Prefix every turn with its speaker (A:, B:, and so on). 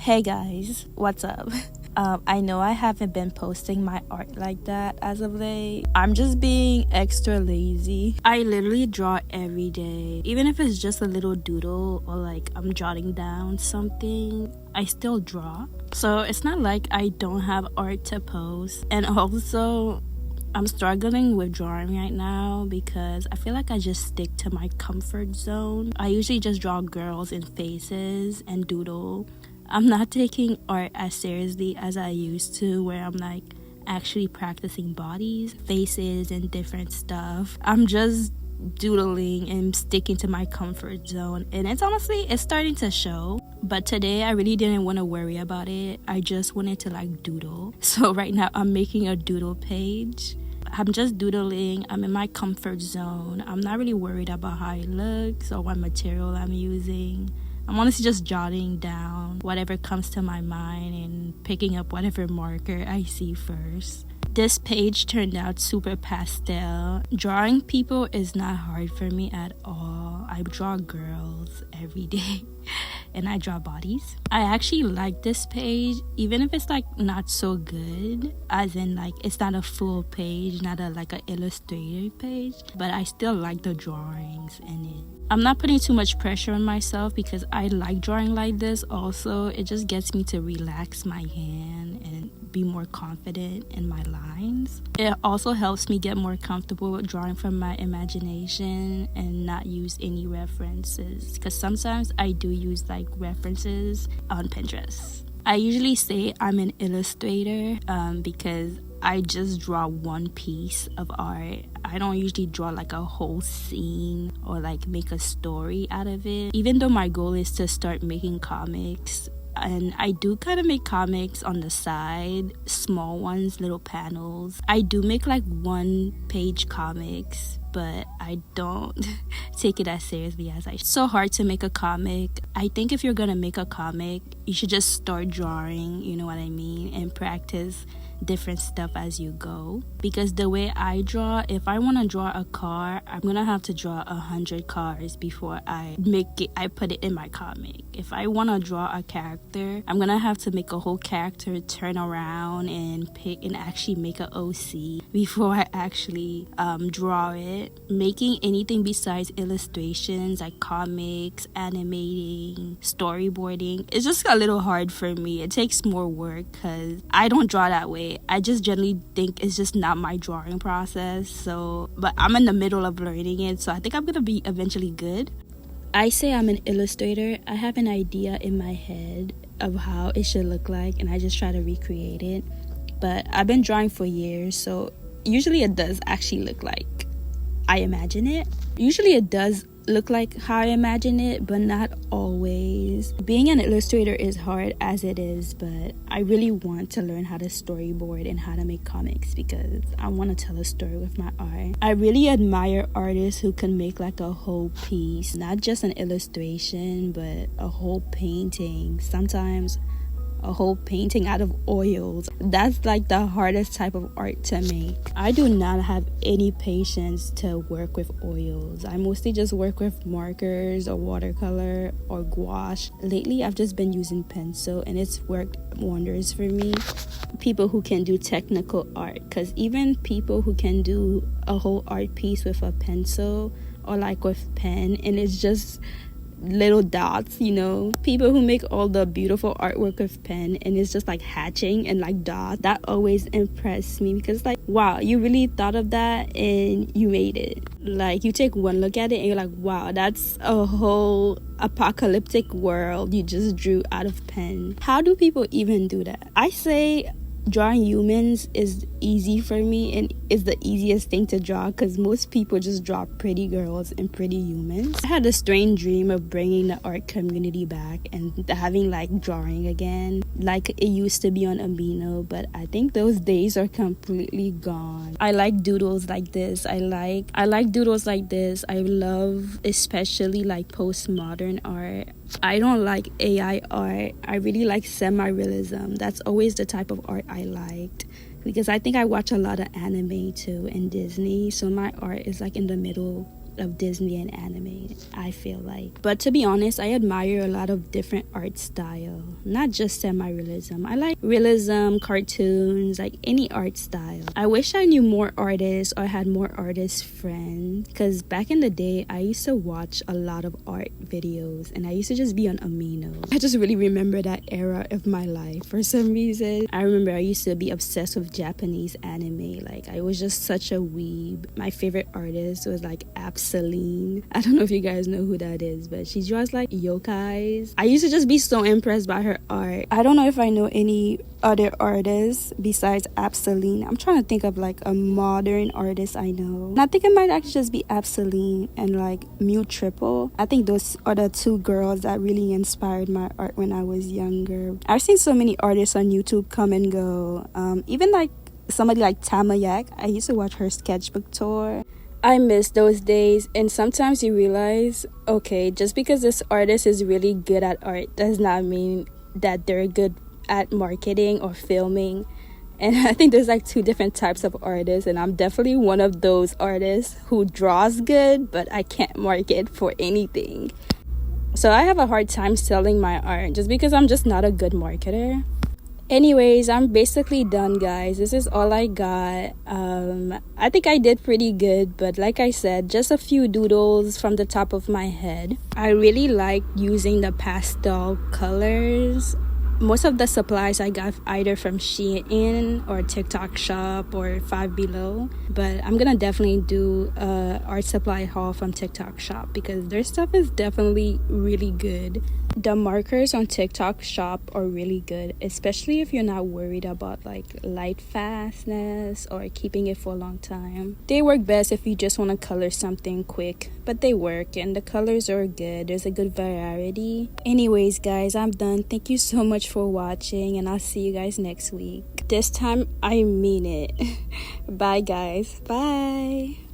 A: Hey guys, what's up? I know I haven't been posting my art like that as of late. I'm just being extra lazy. I literally draw every day. Even if it's just a little doodle or like I'm jotting down something, I still draw. So it's not like I don't have art to post. And also, I'm struggling with drawing right now because I feel like I just stick to my comfort zone. I usually just draw girls and faces and doodle. I'm not taking art as seriously as I used to, where I'm like actually practicing bodies, faces, and different stuff. I'm just doodling and sticking to my comfort zone, and it's starting to show. But today I really didn't want to worry about it. I just wanted to like doodle. So right now I'm making a doodle page. I'm just doodling. I'm in my comfort zone. I'm not really worried about how it looks or what material I'm using. I'm honestly just jotting down whatever comes to my mind and picking up whatever marker I see first. This page turned out super pastel. Drawing people is not hard for me at all. I draw girls every day and I draw bodies. I actually like this page, even if it's like not so good, as in like it's not a full page, not an illustrator page, but I still like the drawings in it. I'm not putting too much pressure on myself because I like drawing like this. Also, it just gets me to relax my hand and be more confident in my lines. It also helps me get more comfortable with drawing from my imagination and not use any references, because sometimes I do use like references on Pinterest. I usually say I'm an illustrator because I just draw one piece of art. I don't usually draw like a whole scene or like make a story out of it. Even though my goal is to start making comics, and I do kind of make comics on the side, small ones, little panels. I do make like 1-page comics, but I don't take it as seriously as I should. It's so hard to make a comic. I think if you're gonna make a comic, you should just start drawing, you know what I mean, and practice different stuff as you go. Because the way I draw, if I want to draw a car, I'm gonna have to draw 100 cars before I put it in my comic. If I want to draw a character, I'm gonna have to make a whole character turn around and pick and actually make an OC before I actually draw it. Making anything besides illustrations like comics, animating, storyboarding, it's just a little hard for me. It takes more work because I don't draw that way. I just generally think it's just not my drawing process. But I'm in the middle of learning it, so I think I'm gonna be eventually good. I say I'm an illustrator. I have an idea in my head of how it should look like, and I just try to recreate it. But I've been drawing for years, so usually it does actually look like I imagine it. Usually it does look like how I imagine it, but not always. Being an illustrator is hard as it is, but I really want to learn how to storyboard and how to make comics because I want to tell a story with my art. I really admire artists who can make like a whole piece, not just an illustration, but a whole painting. Sometimes a whole painting out of oils. That's like the hardest type of art to make. I do not have any patience to work with oils. I mostly just work with markers or watercolor or gouache. Lately I've just been using pencil and it's worked wonders for me. People who can do technical art, because even people who can do a whole art piece with a pencil or like with pen and it's just little dots, you know, people who make all the beautiful artwork with pen and it's just like hatching and like dots, that always impressed me because like, wow, you really thought of that and you made it. Like you take one look at it and you're like, wow, that's a whole apocalyptic world you just drew out of pen. How do people even do that? I say drawing humans is easy for me and is the easiest thing to draw because most people just draw pretty girls and pretty humans. I had a strange dream of bringing the art community back and having like drawing again like it used to be on Amino, but I think those days are completely gone. I like doodles like this. I like doodles like this. I love especially like postmodern art. I don't like AI art. I really like semi-realism. That's always the type of art I liked because I think I watch a lot of anime too and Disney, so my art is like in the middle of Disney and anime, I feel like. But to be honest, I admire a lot of different art style, not just semi-realism. I like realism, cartoons, like any art style. I wish I knew more artists or had more artist friends, because back in the day, I used to watch a lot of art videos and I used to just be on Amino. I just really remember that era of my life for some reason. I remember I used to be obsessed with Japanese anime. Like, I was just such a weeb. My favorite artist was like Absoline. I don't know if you guys know who that is, but she draws like yokais. I used to just be so impressed by her art. I don't know if I know any other artists besides Absoline. I'm trying to think of like a modern artist I know. And I think it might actually just be Absoline and like Mew Triple. I think those are the two girls that really inspired my art when I was younger. I've seen so many artists on YouTube come and go. Even like somebody like Tamayak. I used to watch her sketchbook tour. I miss those days, and sometimes you realize, okay, just because this artist is really good at art does not mean that they're good at marketing or filming. And I think there's like two different types of artists, and I'm definitely one of those artists who draws good, but I can't market for anything. So I have a hard time selling my art just because I'm just not a good marketer. Anyways, I'm basically done, guys. This is all I got. I think I did pretty good, but like I said, just a few doodles from the top of my head. I really like using the pastel colors. Most of the supplies I got either from Shein or TikTok Shop or Five Below, but I'm gonna definitely do a art supply haul from TikTok Shop because their stuff is definitely really good. The markers on TikTok Shop are really good, especially if you're not worried about like light fastness or keeping it for a long time. They work best if you just want to color something quick, but they work and the colors are good. There's a good variety. Anyways, guys, I'm done. Thank you so much for watching, and I'll see you guys next week. This time I mean it. Bye, guys. Bye.